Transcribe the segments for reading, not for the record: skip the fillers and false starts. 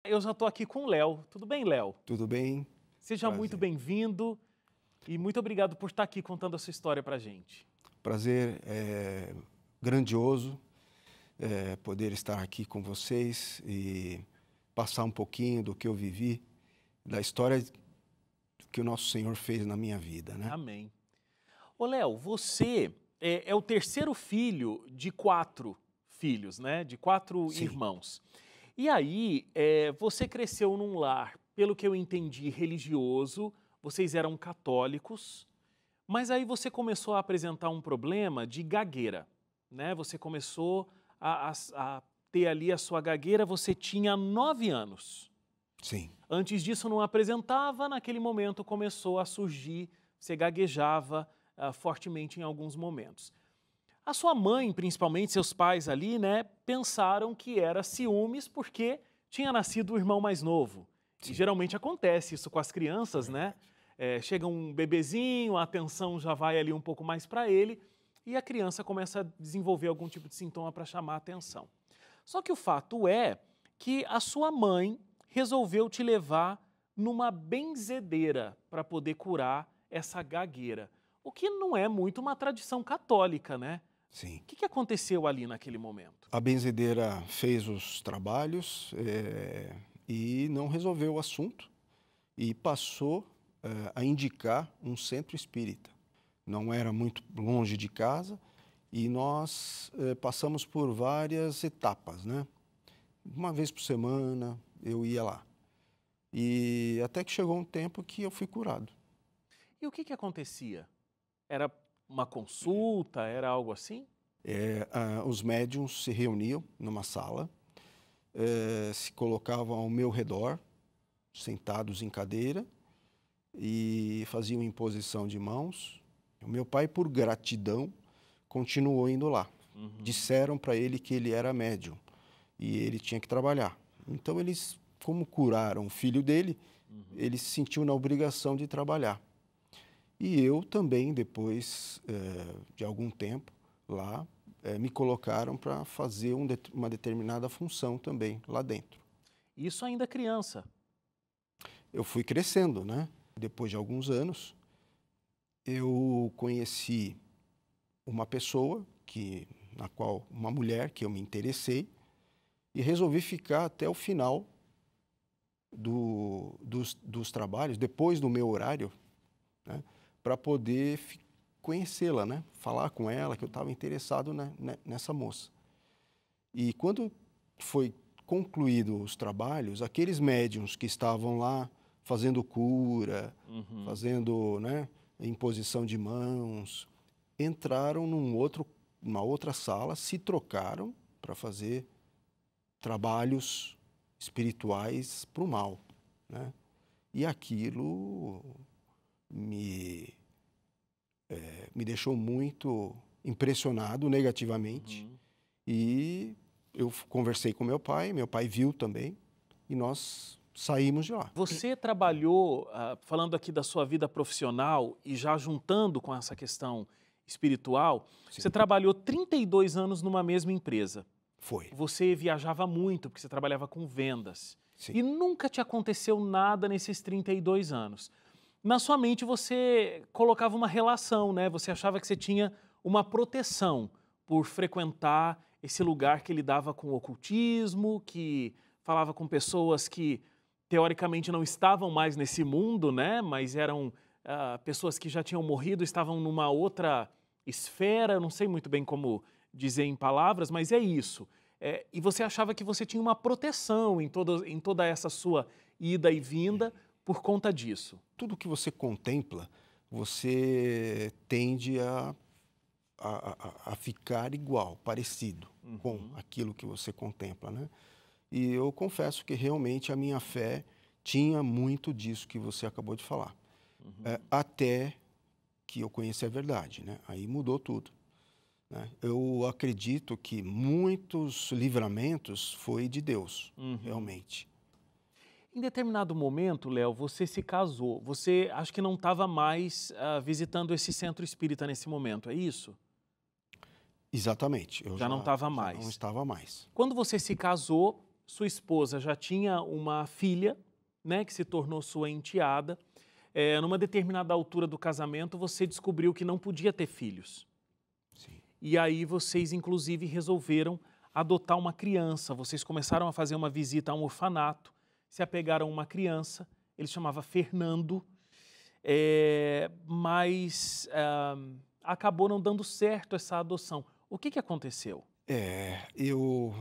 Eu já estou aqui com o Léo. Tudo bem, Léo? Tudo bem? Seja muito Prazer. bem-vindo e muito obrigado por estar aqui contando a sua história para a gente. Prazer é grandioso poder estar aqui com vocês e passar um pouquinho do que eu vivi, da história que o nosso Senhor fez na minha vida, né? Amém. Ô, Léo, você é o terceiro filho de 4 filhos, né? De 4 Sim, irmãos. E aí, você cresceu num lar, pelo que eu entendi, religioso, vocês eram católicos, mas aí você começou a apresentar um problema de gagueira, né? Você começou a ter ali a sua gagueira, você tinha 9 anos. sim. Antes disso não apresentava, naquele momento começou a surgir, você gaguejava fortemente em alguns momentos. A sua mãe, principalmente seus pais ali, né, pensaram que era ciúmes porque tinha nascido o irmão mais novo. E Sim. geralmente acontece isso com as crianças, né? Chega um bebezinho, a atenção já vai ali um pouco mais para ele e a criança começa a desenvolver algum tipo de sintoma para chamar a atenção. Só que o fato é que a sua mãe resolveu te levar numa benzedeira para poder curar essa gagueira. O que não é muito uma tradição católica, né? Sim. O que aconteceu ali naquele momento? A benzedeira fez os trabalhos e não resolveu o assunto e passou a indicar um centro espírita. Não era muito longe de casa e nós passamos por várias etapas, né? Uma vez por semana eu ia lá. E até que chegou um tempo que eu fui curado. E o que acontecia? Era uma consulta? Era algo assim? Os médiuns se reuniam numa sala, se colocavam ao meu redor, sentados em cadeira, e faziam imposição de mãos. O meu pai, por gratidão, continuou indo lá. Disseram para ele que ele era médium e ele tinha que trabalhar. Então, eles, como curaram o filho dele, ele se sentiu na obrigação de trabalhar. E eu também, depois de algum tempo lá, me colocaram para fazer uma determinada função também lá dentro. Isso ainda criança. Eu fui crescendo, né? Depois de alguns anos, eu conheci uma pessoa, uma mulher que eu me interessei, e resolvi ficar até o final dos trabalhos, depois do meu horário, né? Para poder conhecê-la, né? Falar com ela, que eu estava interessado nessa moça. E quando foi concluído os trabalhos, aqueles médiuns que estavam lá fazendo cura, fazendo, né, imposição de mãos, entraram numa outra sala, se trocaram para fazer trabalhos espirituais para o mal, né? E aquilo me deixou muito impressionado negativamente. E eu conversei com meu pai viu também, e nós saímos de lá. Você trabalhou, falando aqui da sua vida profissional e já juntando com essa questão espiritual, Sim. você trabalhou 32 anos numa mesma empresa. Foi. Você viajava muito, porque você trabalhava com vendas. Sim. E nunca te aconteceu nada nesses 32 anos. Na sua mente você colocava uma relação, né? Você achava que você tinha uma proteção por frequentar esse lugar que lidava com o ocultismo, que falava com pessoas que teoricamente não estavam mais nesse mundo, né? Mas eram pessoas que já tinham morrido, estavam numa outra esfera, eu não sei muito bem como dizer em palavras, mas é isso. E você achava que você tinha uma proteção em toda essa sua ida e vinda por conta disso. Tudo que você contempla, você tende a ficar igual, parecido com aquilo que você contempla, né? E eu confesso que realmente a minha fé tinha muito disso que você acabou de falar. Até que eu conheci a verdade, né? Aí mudou tudo, né? Eu acredito que muitos livramentos foi de Deus, realmente. Em determinado momento, Léo, você se casou. Você acho que não estava mais visitando esse centro espírita nesse momento, é isso? Exatamente. Eu Já não estava já mais. não estava mais. Quando você se casou, sua esposa já tinha uma filha, né, que se tornou sua enteada. Numa determinada altura do casamento, você descobriu que não podia ter filhos. Sim. E aí vocês, inclusive, resolveram adotar uma criança. Vocês começaram a fazer uma visita a um orfanato, se apegaram a uma criança, ele chamava Fernando, mas acabou não dando certo essa adoção. O que aconteceu? Eu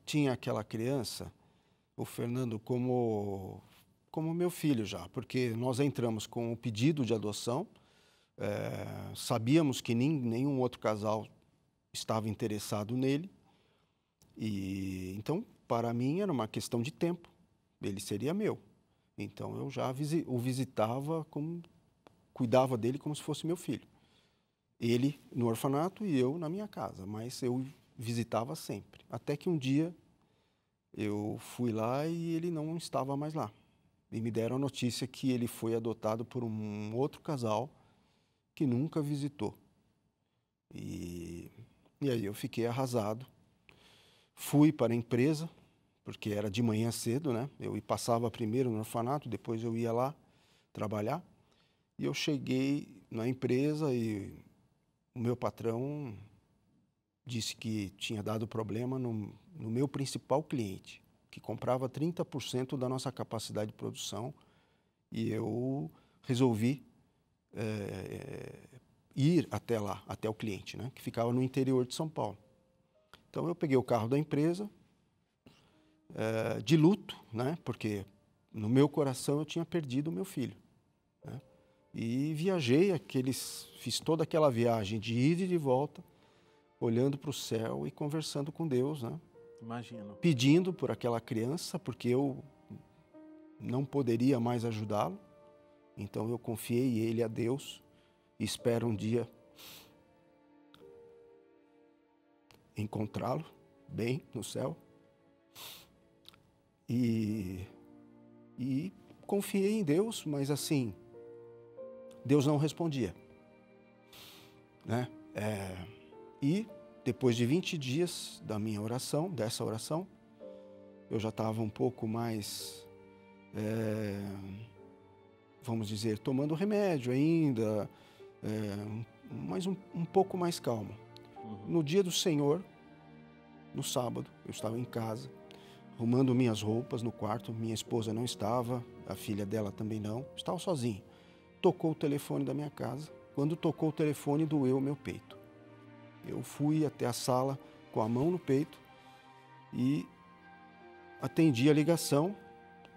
tinha aquela criança, o Fernando, como meu filho já, porque nós entramos com o pedido de adoção, sabíamos que nenhum outro casal estava interessado nele, e então, para mim, era uma questão de tempo, ele seria meu. Então, eu já o visitava, cuidava dele como se fosse meu filho. Ele no orfanato e eu na minha casa, mas eu visitava sempre. Até que um dia eu fui lá e ele não estava mais lá. E me deram a notícia que ele foi adotado por um outro casal que nunca visitou. E aí eu fiquei arrasado. Fui para a empresa, porque era de manhã cedo, né? Eu passava primeiro no orfanato, depois eu ia lá trabalhar. E eu cheguei na empresa e o meu patrão disse que tinha dado problema no meu principal cliente, que comprava 30% da nossa capacidade de produção, e eu resolvi ir até lá, até o cliente, né, que ficava no interior de São Paulo. Então eu peguei o carro da empresa, de luto, né, porque no meu coração eu tinha perdido o meu filho, né, e viajei, fiz toda aquela viagem de ida e de volta, olhando para o céu e conversando com Deus, né? Imagino. Pedindo por aquela criança, porque eu não poderia mais ajudá-lo. Então eu confiei ele a Deus e espero um dia encontrá-lo bem no céu. E confiei em Deus, mas assim, Deus não respondia, né? E depois de 20 dias dessa oração, eu já estava um pouco mais, vamos dizer, tomando remédio ainda, mas um pouco mais calmo. Uhum. No dia do Senhor, no sábado, eu estava em casa, arrumando minhas roupas no quarto, minha esposa não estava, a filha dela também não, estava sozinha. Tocou o telefone da minha casa, quando tocou o telefone doeu o meu peito. Eu fui até a sala com a mão no peito e atendi a ligação.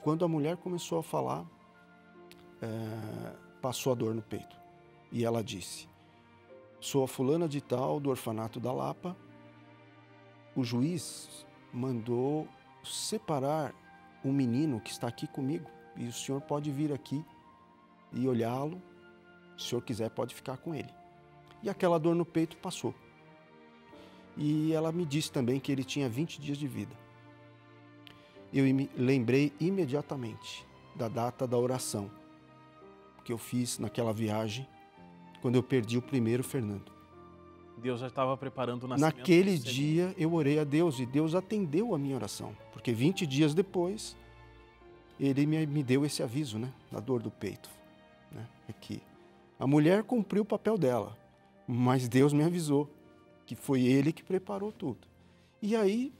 Quando a mulher começou a falar, passou a dor no peito. E ela disse: sou a fulana de tal do orfanato da Lapa. O juiz mandou separar um menino que está aqui comigo e o senhor pode vir aqui e olhá-lo. Se o senhor quiser, pode ficar com ele. E aquela dor no peito passou. E ela me disse também que ele tinha 20 dias de vida. Eu me lembrei imediatamente da data da oração que eu fiz naquela viagem, quando eu perdi o primeiro Fernando. Deus já estava preparando o nascimento. Naquele dia eu orei a Deus e Deus atendeu a minha oração, porque 20 dias depois ele me deu esse aviso, né, da dor do peito, né, aqui. A mulher cumpriu o papel dela, mas Deus me avisou que foi Ele que preparou tudo. E aí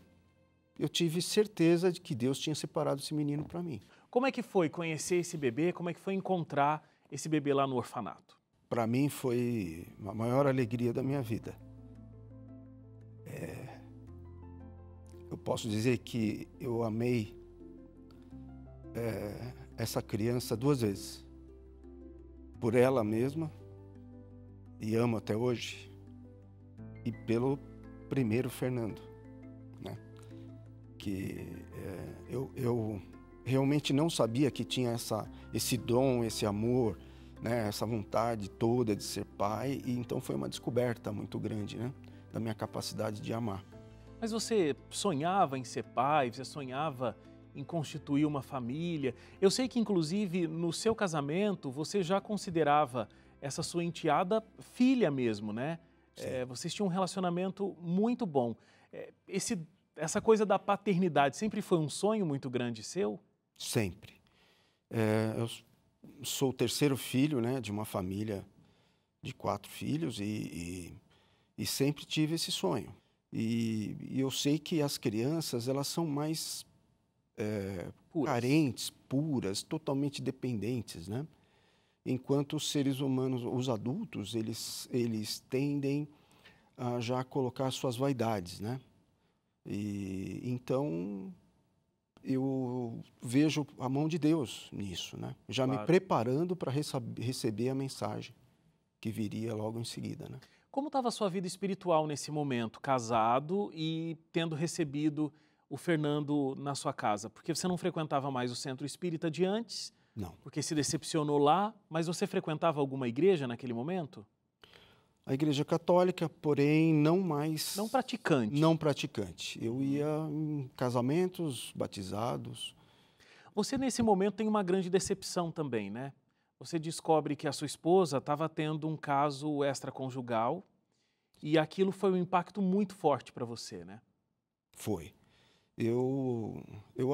eu tive certeza de que Deus tinha separado esse menino para mim. Como é que foi conhecer esse bebê? Como é que foi encontrar esse bebê lá no orfanato? Para mim foi a maior alegria da minha vida. Eu posso dizer que eu amei essa criança 2 vezes. Por ela mesma, e amo até hoje, e pelo primeiro Fernando, né? Que eu realmente não sabia que tinha esse dom, esse amor, né? Essa vontade toda de ser pai, e então foi uma descoberta muito grande, né? Da minha capacidade de amar. Mas você sonhava em ser pai, você sonhava em constituir uma família? Eu sei que, inclusive, no seu casamento, você já considerava essa sua enteada filha mesmo, né? Vocês tinham um relacionamento muito bom. Esse essa coisa da paternidade sempre foi um sonho muito grande seu? Sempre. Eu sou o terceiro filho, né, de uma família de 4 filhos e sempre tive esse sonho. E eu sei que as crianças, elas são mais Puras. carentes, puras, totalmente dependentes, né? Enquanto os seres humanos, os adultos, eles tendem a já colocar suas vaidades, né? E então eu vejo a mão de Deus nisso, né? Já me Claro. preparando para receber a mensagem que viria logo em seguida, né? Como estava a sua vida espiritual nesse momento, casado e tendo recebido o Fernando na sua casa? Porque você não frequentava mais o centro espírita de antes, Não. porque se decepcionou lá, mas você frequentava alguma igreja naquele momento? A Igreja Católica, porém, não mais... Não praticante. Não praticante. Eu ia em casamentos, batizados. Você, nesse momento, tem uma grande decepção também, né? Você descobre que a sua esposa estava tendo um caso extraconjugal e aquilo foi um impacto muito forte para você, né? Foi. Eu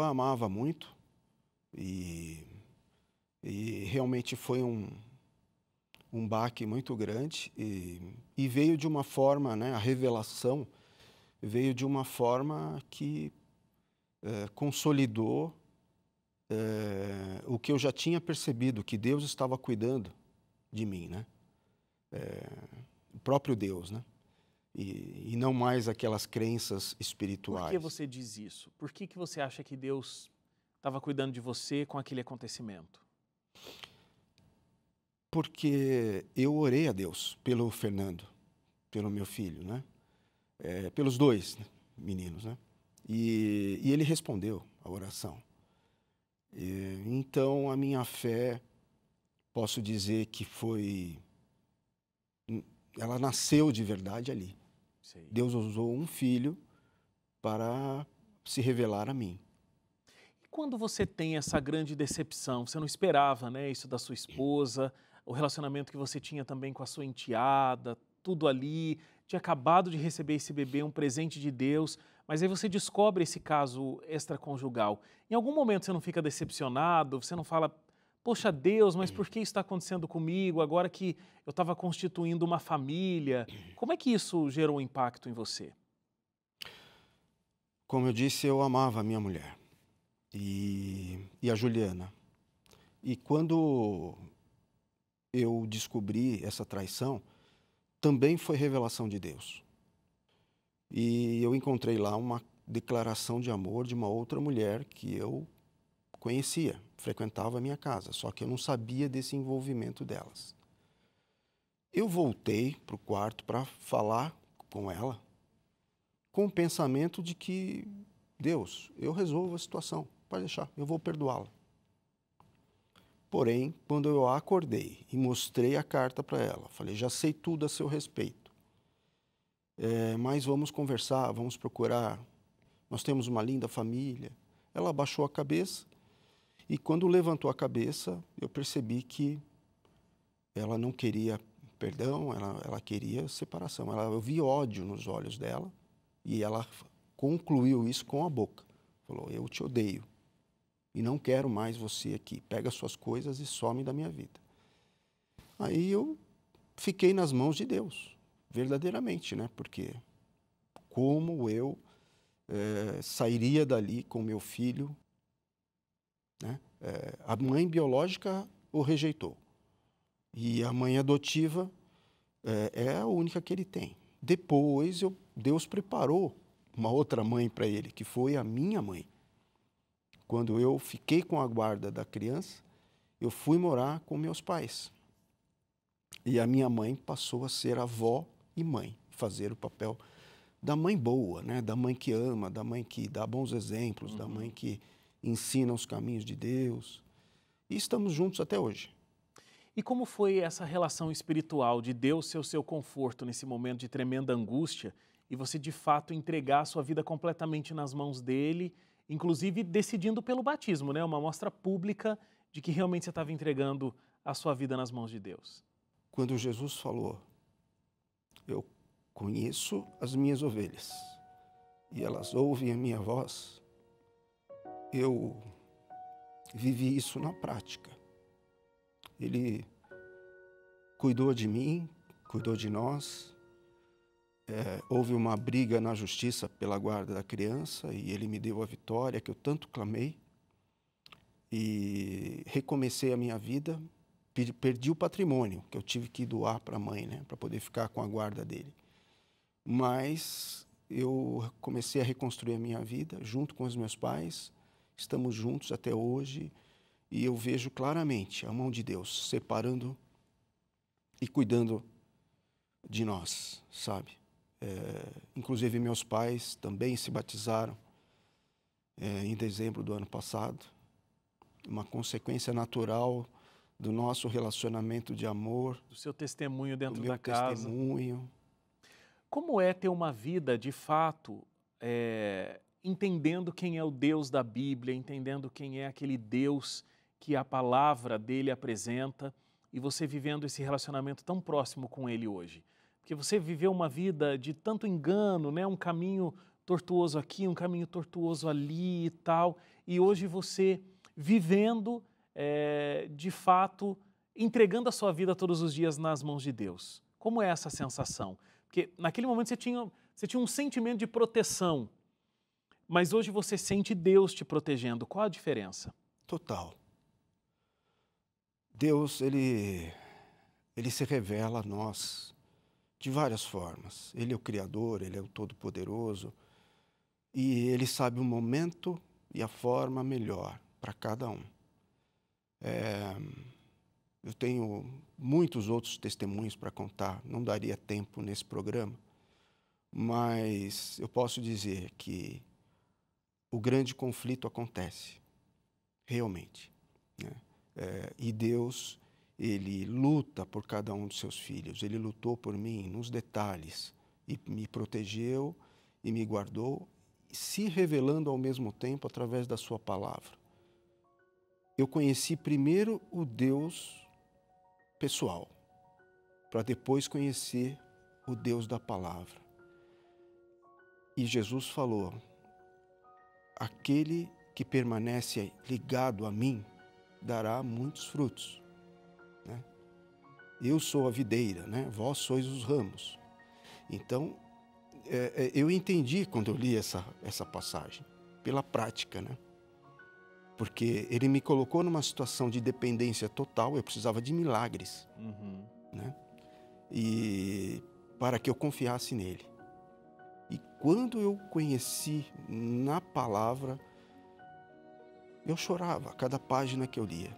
a amava muito e realmente foi um baque muito grande e veio de uma forma, né, a revelação veio de uma forma que consolidou o que eu já tinha percebido, que Deus estava cuidando de mim, né? O próprio Deus, né? E não mais aquelas crenças espirituais. Por que você diz isso? Por que você acha que Deus estava cuidando de você com aquele acontecimento? Porque eu orei a Deus pelo Fernando, pelo meu filho, né? Pelos dois, né, meninos, né? E ele respondeu a oração. Então, a minha fé, posso dizer que ela nasceu de verdade ali. Sei. Deus usou um filho para se revelar a mim. E quando você tem essa grande decepção, você não esperava, né, isso da sua esposa, o relacionamento que você tinha também com a sua enteada, tudo ali, tinha acabado de receber esse bebê, um presente de Deus, mas aí você descobre esse caso extraconjugal. Em algum momento você não fica decepcionado, você não fala, poxa Deus, mas por que isso está acontecendo comigo agora que eu estava constituindo uma família? Como é que isso gerou um impacto em você? Como eu disse, eu amava a minha mulher e a Juliana. E quando eu descobri essa traição, também foi revelação de Deus. E eu encontrei lá uma declaração de amor de uma outra mulher que eu conhecia, frequentava a minha casa, só que eu não sabia desse envolvimento delas. Eu voltei para o quarto para falar com ela, com o pensamento de que, Deus, eu resolvo a situação, pode deixar, eu vou perdoá-la. Porém, quando eu acordei e mostrei a carta para ela, falei, já sei tudo a seu respeito, mas vamos conversar, vamos procurar, nós temos uma linda família. Ela abaixou a cabeça e quando levantou a cabeça, eu percebi que ela não queria perdão, ela queria separação. Eu vi ódio nos olhos dela e ela concluiu isso com a boca. Falou, eu te odeio e não quero mais você aqui. Pega suas coisas e some da minha vida. Aí eu fiquei nas mãos de Deus, verdadeiramente, né? Porque como eu sairia dali com meu filho, né? A mãe biológica o rejeitou. E a mãe adotiva é a única que ele tem. Depois, Deus preparou uma outra mãe para ele, que foi a minha mãe. Quando eu fiquei com a guarda da criança, eu fui morar com meus pais. E a minha mãe passou a ser avó e mãe, fazer o papel da mãe boa, né? Da mãe que ama, da mãe que dá bons exemplos, da mãe que ensina os caminhos de Deus. E estamos juntos até hoje. E como foi essa relação espiritual de Deus ser o seu conforto nesse momento de tremenda angústia e você de fato entregar a sua vida completamente nas mãos dele, inclusive decidindo pelo batismo, né? Uma mostra pública de que realmente você estava entregando a sua vida nas mãos de Deus. Quando Jesus falou, eu conheço as minhas ovelhas e elas ouvem a minha voz, eu vivi isso na prática. Ele cuidou de mim, cuidou de nós. Houve uma briga na justiça pela guarda da criança e ele me deu a vitória que eu tanto clamei. E recomecei a minha vida, perdi o patrimônio que eu tive que doar para a mãe, né, para poder ficar com a guarda dele. Mas eu comecei a reconstruir a minha vida junto com os meus pais, estamos juntos até hoje e eu vejo claramente a mão de Deus separando e cuidando de nós, sabe? Inclusive meus pais também se batizaram em dezembro do ano passado, uma consequência natural do nosso relacionamento de amor, do seu testemunho dentro do meu da casa. testemunho. Como é ter uma vida, de fato, entendendo quem é o Deus da Bíblia, entendendo quem é aquele Deus que a palavra dele apresenta e você vivendo esse relacionamento tão próximo com ele hoje? Porque você viveu uma vida de tanto engano, né? Um caminho tortuoso aqui, um caminho tortuoso ali e tal, e hoje você vivendo, de fato, entregando a sua vida todos os dias nas mãos de Deus. Como é essa sensação? Porque naquele momento você tinha um sentimento de proteção, mas hoje você sente Deus te protegendo. Qual a diferença? Total. Deus, ele se revela a nós de várias formas. Ele é o Criador, Ele é o Todo-Poderoso e Ele sabe o momento e a forma melhor para cada um. Eu tenho muitos outros testemunhos para contar, não daria tempo nesse programa, mas eu posso dizer que o grande conflito acontece, realmente, né? E Deus, Ele luta por cada um dos seus filhos, Ele lutou por mim nos detalhes, e me protegeu e me guardou, se revelando ao mesmo tempo através da sua palavra. Eu conheci primeiro o Deus pessoal, para depois conhecer o Deus da palavra. E Jesus falou: aquele que permanece ligado a mim dará muitos frutos, né? Eu sou a videira, né? Vós sois os ramos. Então, eu entendi quando eu li essa passagem, pela prática, né? Porque ele me colocou numa situação de dependência total, eu precisava de milagres, né? E para que eu confiasse nele. E quando eu conheci na palavra, eu chorava a cada página que eu lia,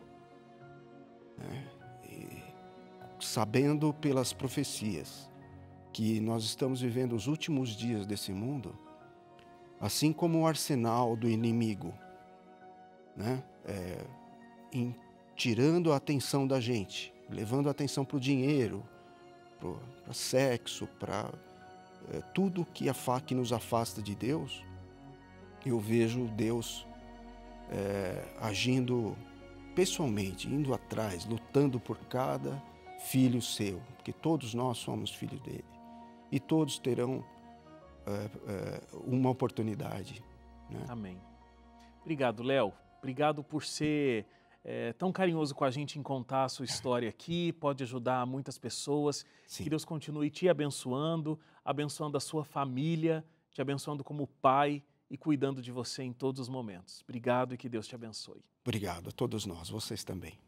né? E sabendo pelas profecias que nós estamos vivendo os últimos dias desse mundo, assim como o arsenal do inimigo, né? Tirando a atenção da gente, levando a atenção para o dinheiro, para sexo, para tudo que nos afasta de Deus, eu vejo Deus agindo pessoalmente, indo atrás, lutando por cada filho seu, porque todos nós somos filhos dele e todos terão uma oportunidade, né? Amém. Obrigado, Léo. Obrigado por ser tão carinhoso com a gente em contar a sua história aqui, pode ajudar muitas pessoas. Sim. Que Deus continue te abençoando, abençoando a sua família, te abençoando como pai e cuidando de você em todos os momentos. Obrigado e que Deus te abençoe. Obrigado a todos nós, vocês também.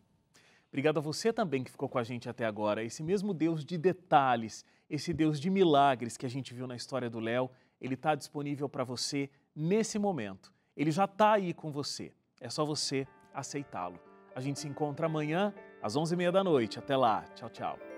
Obrigado a você também que ficou com a gente até agora. Esse mesmo Deus de detalhes, esse Deus de milagres que a gente viu na história do Léo, ele está disponível para você nesse momento. Ele já está aí com você. É só você aceitá-lo. A gente se encontra amanhã às 11h30 da noite. Até lá. Tchau, tchau.